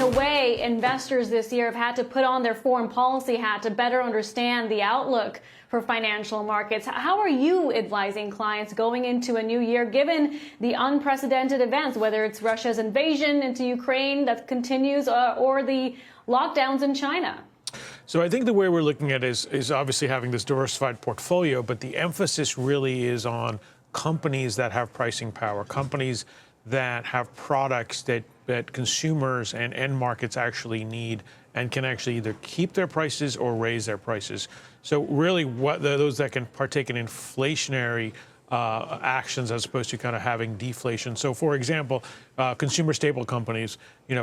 a way, investors this year have had to put on their foreign policy hat to better understand the outlook for financial markets. How are you advising clients going into a new year, given the unprecedented events, whether it's Russia's invasion into Ukraine that continues or the lockdowns in China? So I think the way we're looking at it is obviously having this diversified portfolio, but the emphasis really is on companies that have pricing power, companies that have products that consumers and end markets actually need and can actually either keep their prices or raise their prices. So really those that can partake in inflationary actions as opposed to kind of having deflation. So for example, consumer staple companies,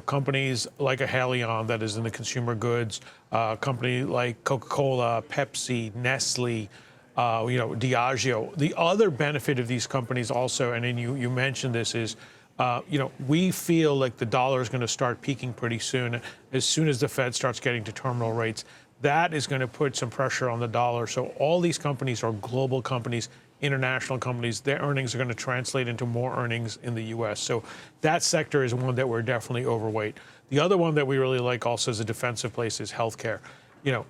companies like a Haleon that is in the consumer goods, company like Coca-Cola, Pepsi, Nestle, Diageo. The other benefit of these companies also, and then you mentioned this, is we feel like the dollar is going to start peaking pretty soon as the Fed starts getting to terminal rates. That is going to put some pressure on the dollar. So all these companies are global companies, international companies. Their earnings are going to translate into more earnings in the U.S. So that sector is one that we're definitely overweight. The other one that we really like also as a defensive place is healthcare.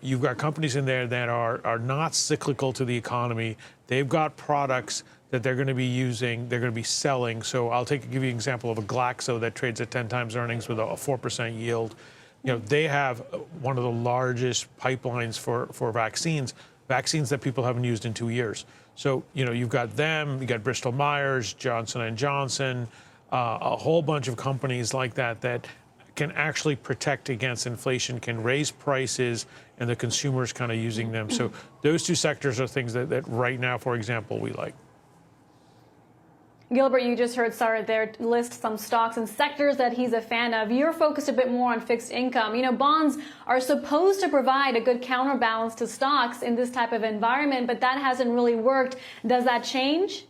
You've got companies in there that are not cyclical to the economy. They've got products that they're going to be using, they're going to be selling. So I'll give you an example of a Glaxo that trades at 10 times earnings with a 4% yield. They have one of the largest pipelines for vaccines that people haven't used in 2 years. So, you've got them, you got Bristol Myers, Johnson & Johnson, a whole bunch of companies like that can actually protect against inflation, can raise prices, and the consumer's kind of using them. So those two sectors are things that right now, for example, we like. Gilbert, you just heard Sarat there list some stocks and sectors that he's a fan of. You're focused a bit more on fixed income. Bonds are supposed to provide a good counterbalance to stocks in this type of environment, but that hasn't really worked. Does that change?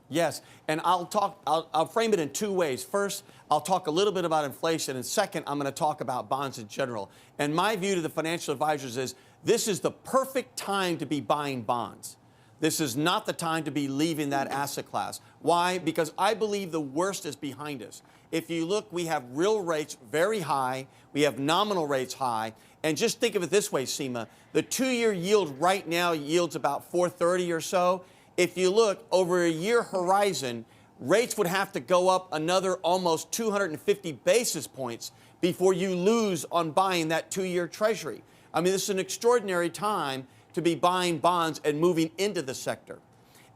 Yes, and I'll frame it in two ways. First, I'll talk a little bit about inflation, and second, I'm going to talk about bonds in general. And my view to the financial advisors is this is the perfect time to be buying bonds. This is not the time to be leaving that asset class. Why? Because I believe the worst is behind us. If you look, we have real rates very high. We have nominal rates high. And just think of it this way, Seema. The 2-year yield right now yields about 4.30 or so. If you look over a year horizon, rates would have to go up another almost 250 basis points before you lose on buying that 2-year treasury. I mean, this is an extraordinary time to be buying bonds and moving into the sector.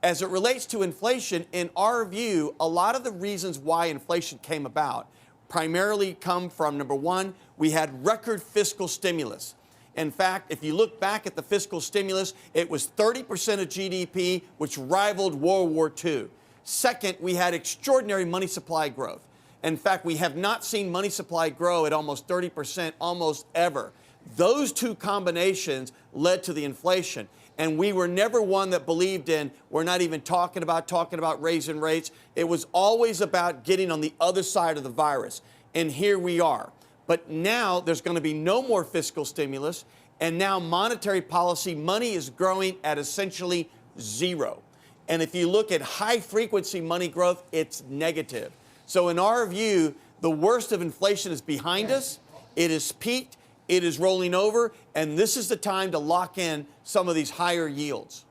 As it relates to inflation, in our view, a lot of the reasons why inflation came about primarily come from, number one, we had record fiscal stimulus. In fact, if you look back at the fiscal stimulus, it was 30% of GDP, which rivaled World War II. Second, we had extraordinary money supply growth. In fact, we have not seen money supply grow at almost 30% almost ever. Those two combinations led to the inflation. And we were never one that believed in, we're not even talking about raising rates. It was always about getting on the other side of the virus. And here we are. But now there's going to be no more fiscal stimulus. And now monetary policy money is growing at essentially zero. And if you look at high frequency money growth, it's negative. So in our view, the worst of inflation is behind us. It is peaked. It is rolling over, and this is the time to lock in some of these higher yields.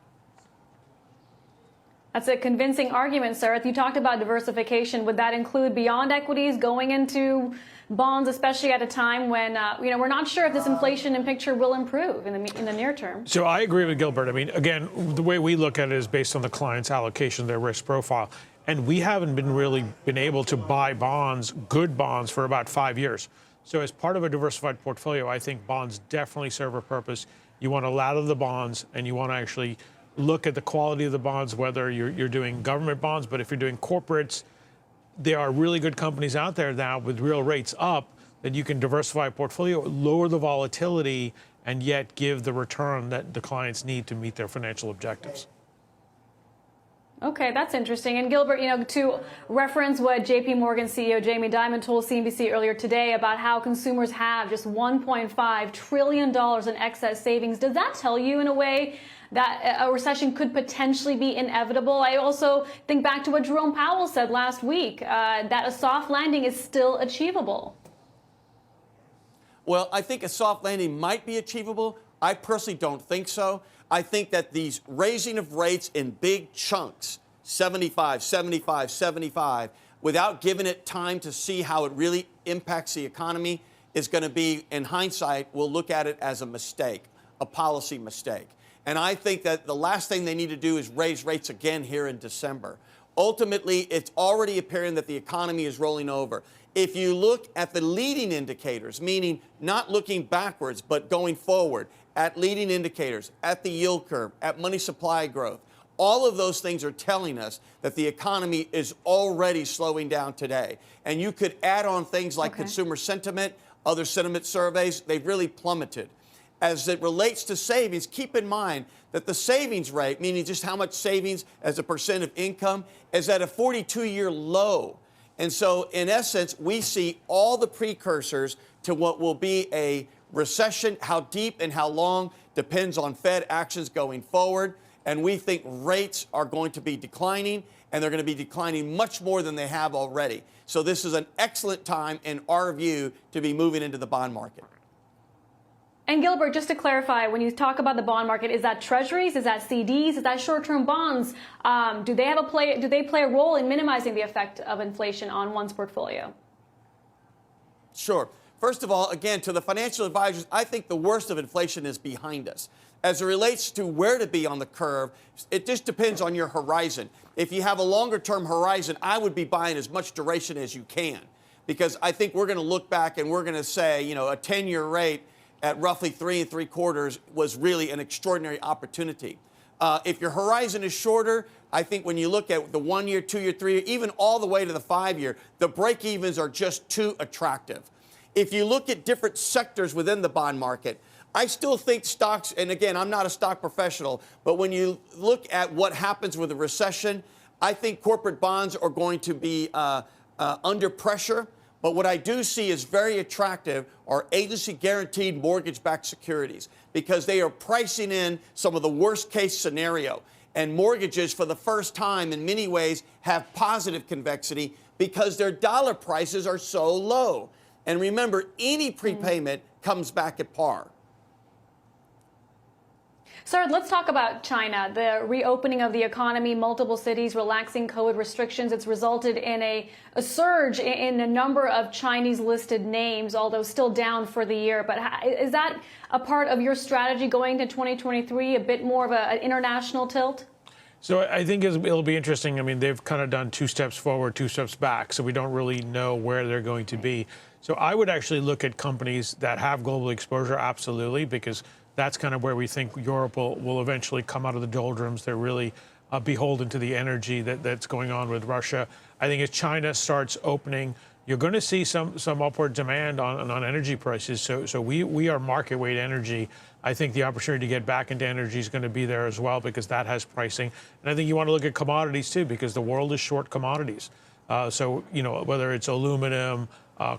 That's a convincing argument, Sarat. You talked about diversification. Would that include beyond equities going into bonds, especially at a time when we're not sure if this inflation in picture will improve in the near term? So I agree with Gilbert. I mean, again, the way we look at it is based on the client's allocation, their risk profile. And we haven't been able to buy bonds, good bonds, for about 5 years. So as part of a diversified portfolio, I think bonds definitely serve a purpose. You want to ladder the bonds, and you want to actually look at the quality of the bonds, whether you're doing government bonds, but if you're doing corporates, there are really good companies out there now with real rates up that you can diversify a portfolio, lower the volatility, and yet give the return that the clients need to meet their financial objectives. Okay, that's interesting. And Gilbert, to reference what JP Morgan CEO Jamie Dimon told CNBC earlier today about how consumers have just $1.5 trillion in excess savings, does that tell you in a way that a recession could potentially be inevitable. I also think back to what Jerome Powell said last week, that a soft landing is still achievable. Well, I think a soft landing might be achievable. I personally don't think so. I think that these raising of rates in big chunks, 75, 75, 75, without giving it time to see how it really impacts the economy, is going to be, in hindsight, we'll look at it as a mistake, a policy mistake. And I think that the last thing they need to do is raise rates again here in December. Ultimately, it's already appearing that the economy is rolling over. If you look at the leading indicators, meaning not looking backwards, but going forward, at leading indicators, at the yield curve, at money supply growth, all of those things are telling us that the economy is already slowing down today. And you could add on things like consumer sentiment, other sentiment surveys, they've really plummeted. As it relates to savings, keep in mind that the savings rate, meaning just how much savings as a percent of income, is at a 42-year low. And so, in essence, we see all the precursors to what will be a recession. How deep and how long depends on Fed actions going forward. And we think rates are going to be declining, and they're going to be declining much more than they have already. So this is an excellent time, in our view, to be moving into the bond market. And Gilbert, just to clarify, when you talk about the bond market, is that treasuries, is that CDs, is that short-term bonds? Do they play a role in minimizing the effect of inflation on one's portfolio? Sure. First of all, again, to the financial advisors, I think the worst of inflation is behind us. As it relates to where to be on the curve, it just depends on your horizon. If you have a longer-term horizon, I would be buying as much duration as you can, because I think we're going to look back and we're going to say, you know, a 10-year rate at roughly 3 3/4 was really an extraordinary opportunity. If your horizon is shorter, I think when you look at the 1 year, 2 year, 3 year, even all the way to the 5 year, the break-evens are just too attractive. If you look at different sectors within the bond market, I still think stocks, and again, I'm not a stock professional, but when you look at what happens with a recession, I think corporate bonds are going to be under pressure. But what I do see is very attractive are agency-guaranteed mortgage-backed securities, because they are pricing in some of the worst-case scenario. And mortgages, for the first time in many ways, have positive convexity because their dollar prices are so low. And remember, any prepayment comes back at par. Sarat, let's talk about China. The reopening of the economy, multiple cities relaxing COVID restrictions. It's resulted in a surge in a number of Chinese listed names, although still down for the year. But is that a part of your strategy going to 2023, a bit more of an international tilt? So I think it'll be interesting. I mean, they've kind of done 2 steps forward, 2 steps back, so we don't really know where they're going to be. So I would actually look at companies that have global exposure, absolutely, because that's kind of where we think Europe will eventually come out of the doldrums. They're really beholden to the energy that's going on with Russia. I think as China starts opening, you're going to see some upward demand on energy prices. So we are market weight energy. I think the opportunity to get back into energy is going to be there as well, because that has pricing. And I think you want to look at commodities too, because the world is short commodities. So, you know, whether it's aluminum,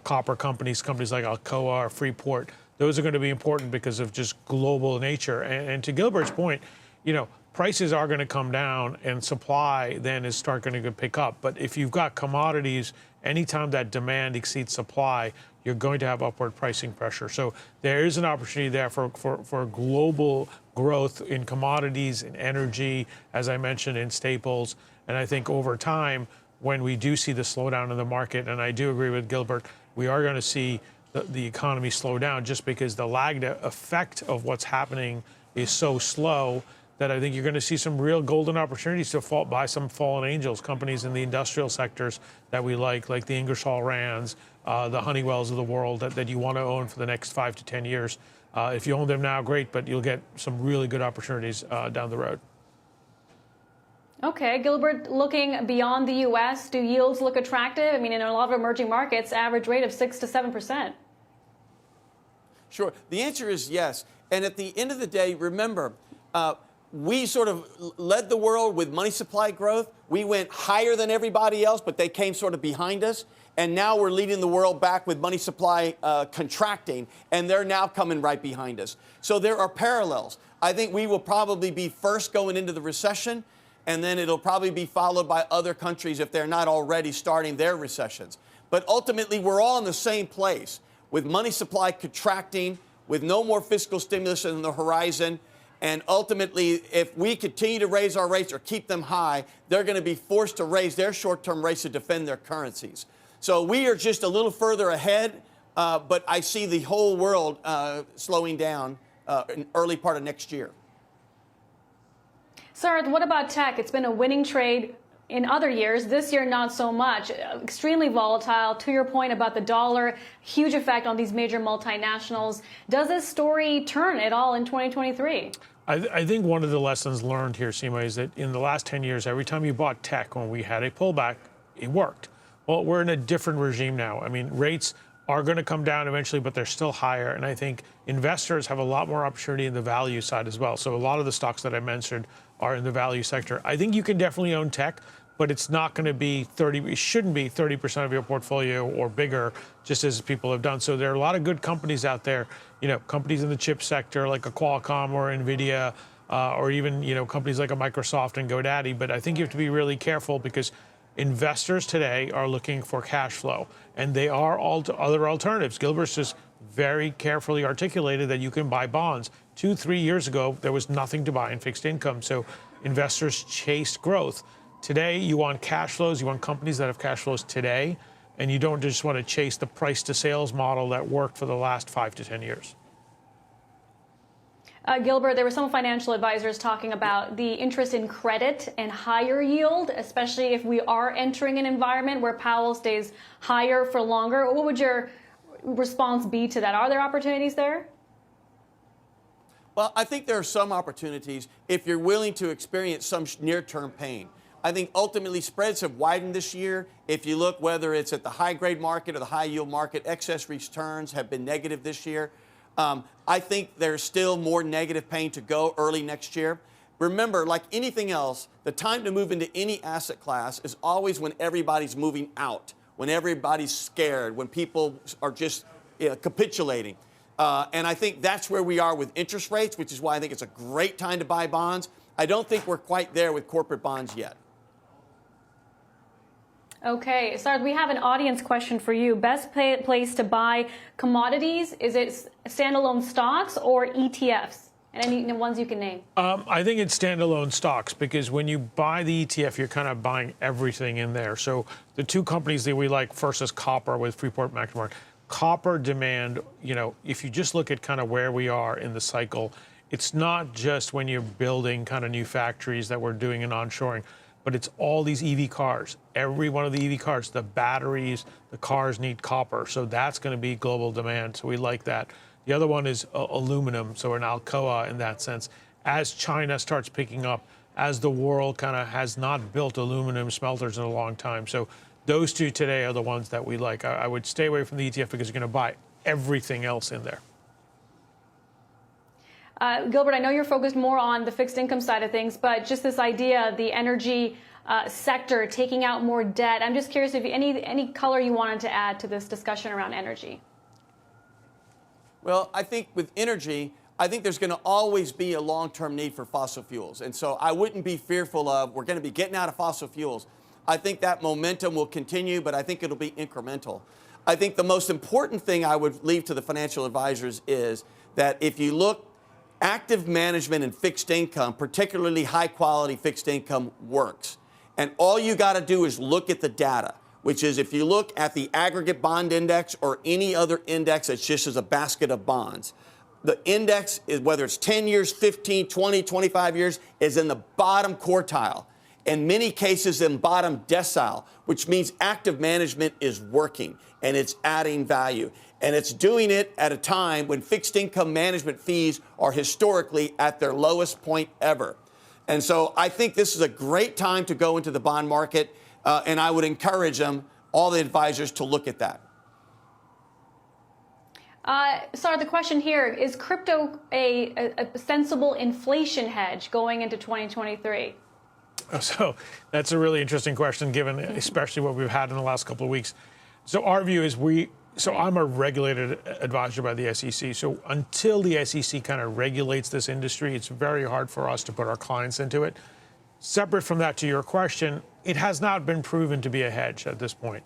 copper companies like Alcoa or Freeport, those are going to be important because of just global nature. And to Gilbert's point, you know, prices are going to come down and supply then is going to pick up. But if you've got commodities, anytime that demand exceeds supply, you're going to have upward pricing pressure. So there is an opportunity there for global growth in commodities, in energy, as I mentioned, in staples. And I think over time, when we do see the slowdown in the market, and I do agree with Gilbert, we are going to see the economy slow down, just because the lagged effect of what's happening is so slow that I think you're going to see some real golden opportunities to buy some fallen angels, companies in the industrial sectors that we like the Ingersoll Rands, the Honeywells of the world that you want to own for the next 5 to 10 years. If you own them now, great, but you'll get some really good opportunities down the road. Okay, Gilbert, looking beyond the U.S., do yields look attractive? I mean, in a lot of emerging markets, average rate of 6 to 7%. Sure. The answer is yes. And at the end of the day, remember, we sort of led the world with money supply growth. We went higher than everybody else, but they came sort of behind us. And now we're leading the world back with money supply contracting, and they're now coming right behind us. So there are parallels. I think we will probably be first going into the recession, and then it'll probably be followed by other countries if they're not already starting their recessions. But ultimately, we're all in the same place with money supply contracting, with no more fiscal stimulus on the horizon. And ultimately, if we continue to raise our rates or keep them high, they're going to be forced to raise their short-term rates to defend their currencies. So we are just a little further ahead, but I see the whole world slowing down in early part of next year. Sarat, what about tech? It's been a winning trade in other years. This year, not so much. Extremely volatile. To your point about the dollar, huge effect on these major multinationals. Does this story turn at all in 2023? I think one of the lessons learned here, Seema, is that in the last 10 years, every time you bought tech, when we had a pullback, it worked. Well, we're in a different regime now. I mean, rates are going to come down eventually, but they're still higher. And I think investors have a lot more opportunity in the value side as well. So a lot of the stocks that I mentioned are in the value sector. I think you can definitely own tech, but it's not going to be it shouldn't be 30% of your portfolio or bigger, just as people have done. So there are a lot of good companies out there, companies in the chip sector like a Qualcomm or NVIDIA, or even, companies like a Microsoft and GoDaddy. But I think you have to be really careful because investors today are looking for cash flow, and they are all other alternatives. Gilbert's just very carefully articulated that you can buy bonds. 2-3 years ago, there was nothing to buy in fixed income, so investors chased growth. Today, you want cash flows, you want companies that have cash flows today, and you don't just want to chase the price to sales model that worked for the last 5 to 10 years. Gilbert, there were some financial advisors talking about the interest in credit and higher yield, especially if we are entering an environment where Powell stays higher for longer. What would your response be to that? Are there opportunities there? Well, I think there are some opportunities if you're willing to experience some near-term pain. I think ultimately spreads have widened this year. If you look, whether it's at the high-grade market or the high-yield market, excess returns have been negative this year. I think there's still more negative pain to go early next year. Remember, like anything else, the time to move into any asset class is always when everybody's moving out, when everybody's scared, when people are just capitulating. And I think that's where we are with interest rates, which is why I think it's a great time to buy bonds. I don't think we're quite there with corporate bonds yet. Okay, Sarat, we have an audience question for you. Best place to buy commodities, is it standalone stocks or ETFs? And any ones you can name? I think it's standalone stocks, because when you buy the ETF, you're kind of buying everything in there. So the two companies that we like first is copper with Freeport-McMoRan. Copper demand, if you just look at kind of where we are in the cycle, it's not just when you're building kind of new factories that we're doing in onshoring, but it's all these EV cars. Every one of the EV cars, the batteries, the cars need copper. So that's going to be global demand. So we like that. The other one is aluminum. So an Alcoa in that sense. As China starts picking up, as the world kind of has not built aluminum smelters in a long time. So those two today are the ones that we like. I would stay away from the ETF because you're going to buy everything else in there. Gilbert, I know you're focused more on the fixed income side of things, but just this idea, the energy sector taking out more debt. I'm just curious if any color you wanted to add to this discussion around energy. Well, I think with energy, I think there's going to always be a long-term need for fossil fuels. And so I wouldn't be fearful of we're going to be getting out of fossil fuels. I think that momentum will continue, but I think it'll be incremental. I think the most important thing I would leave to the financial advisors is that if you look, active management in fixed income, particularly high-quality fixed income, works. And all you got to do is look at the data, which is if you look at the aggregate bond index or any other index that's just as a basket of bonds, the index is, whether it's 10 years, 15, 20, 25 years, is in the bottom quartile. In many cases, in bottom decile, which means active management is working and it's adding value. And it's doing it at a time when fixed income management fees are historically at their lowest point ever. And so I think this is a great time to go into the bond market, and I would encourage them, all the advisors, to look at that. Sarah, the question here, is crypto a sensible inflation hedge going into 2023? So that's a really interesting question, given especially what we've had in the last couple of weeks. So our view is so I'm a regulated advisor by the SEC. So until the SEC kind of regulates this industry, it's very hard for us to put our clients into it. Separate from that, to your question, it has not been proven to be a hedge at this point.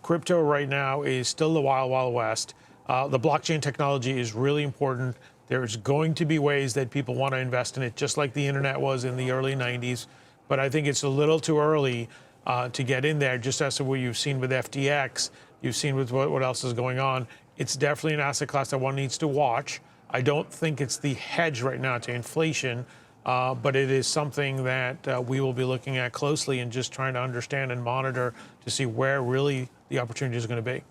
Crypto right now is still the wild, wild west. The blockchain technology is really important. There's going to be ways that people want to invest in it, just like the internet was in the early 90s. But I think it's a little too early to get in there, just as what you've seen with FTX, you've seen with what else is going on. It's definitely an asset class that one needs to watch. I don't think it's the hedge right now to inflation, but it is something that we will be looking at closely and just trying to understand and monitor to see where really the opportunity is going to be.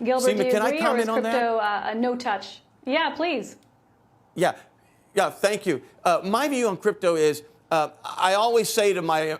Gilbert, Seema, do you can agree, I comment or is crypto a no touch? Yeah, please. Yeah, thank you. My view on crypto is I always say to my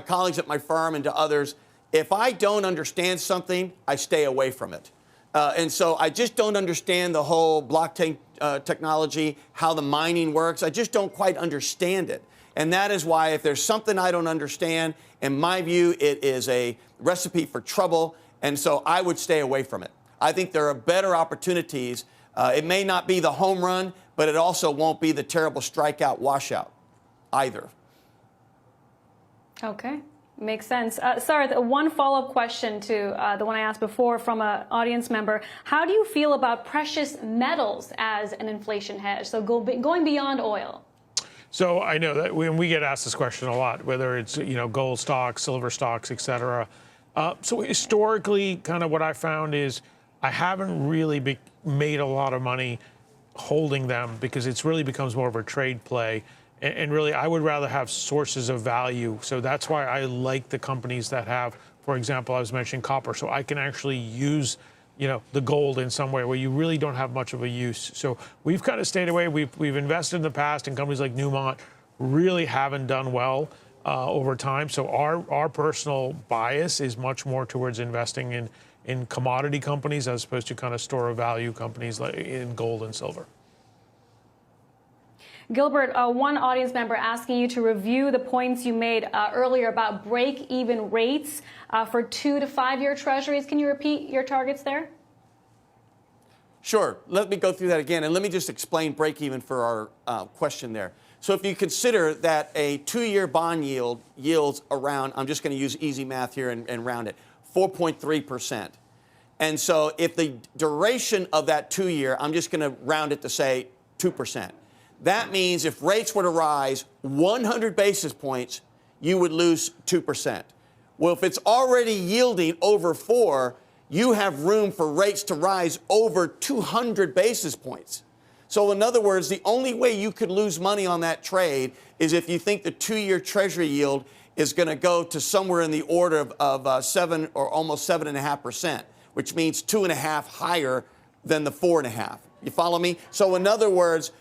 colleagues at my firm and to others, if I don't understand something, I stay away from it. And so I just don't understand the whole blockchain technology, how the mining works. I just don't quite understand it. And that is why if there's something I don't understand, in my view, it is a recipe for trouble. And so I would stay away from it. I think there are better opportunities. It may not be the home run, but it also won't be the terrible strikeout washout either. Okay, makes sense. Sarah, one follow-up question to the one I asked before from an audience member. How do you feel about precious metals as an inflation hedge? So going beyond oil. So I know that when we get asked this question a lot, whether it's gold stocks, silver stocks, et cetera. So historically, kind of what I found is I haven't really made a lot of money holding them because it's really becomes more of a trade play. And really, I would rather have sources of value. So that's why I like the companies that have, for example, I was mentioning copper. So I can actually use, the gold in some way where you really don't have much of a use. So we've kind of stayed away. We've invested in the past, and companies like Newmont really haven't done well over time. So our personal bias is much more towards investing in commodity companies as opposed to kind of store of value companies like in gold and silver. Gilbert, one audience member asking you to review the points you made earlier about break-even rates for 2 to 5 year treasuries. Can you repeat your targets there? Sure. Let me go through that again, and let me just explain break-even for our question there. So if you consider that a 2-year bond yields around, I'm just going to use easy math here and round it, 4.3%. And so if the duration of that 2-year, I'm just going to round it to say 2%. That means if rates were to rise 100 basis points, you would lose 2%. Well, if it's already yielding over 4, you have room for rates to rise over 200 basis points. So in other words, the only way you could lose money on that trade is if you think the 2-year Treasury yield is going to go to somewhere in the order of 7 or almost 7.5%, which means 2.5 higher than the 4.5. You follow me? So in other words,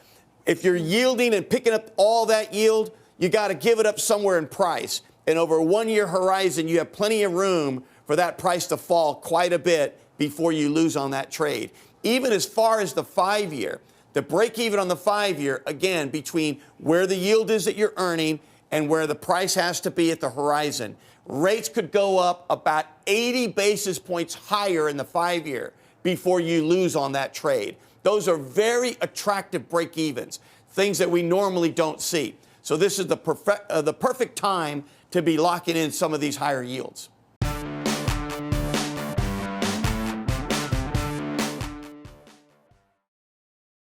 if you're yielding and picking up all that yield, you got to give it up somewhere in price. And over a 1-year horizon, you have plenty of room for that price to fall quite a bit before you lose on that trade. Even as far as the 5-year, the break even on the 5-year, again, between where the yield is that you're earning and where the price has to be at the horizon, rates could go up about 80 basis points higher in the 5-year before you lose on that trade. Those are very attractive break-evens, things that we normally don't see. So this is the perfect time to be locking in some of these higher yields.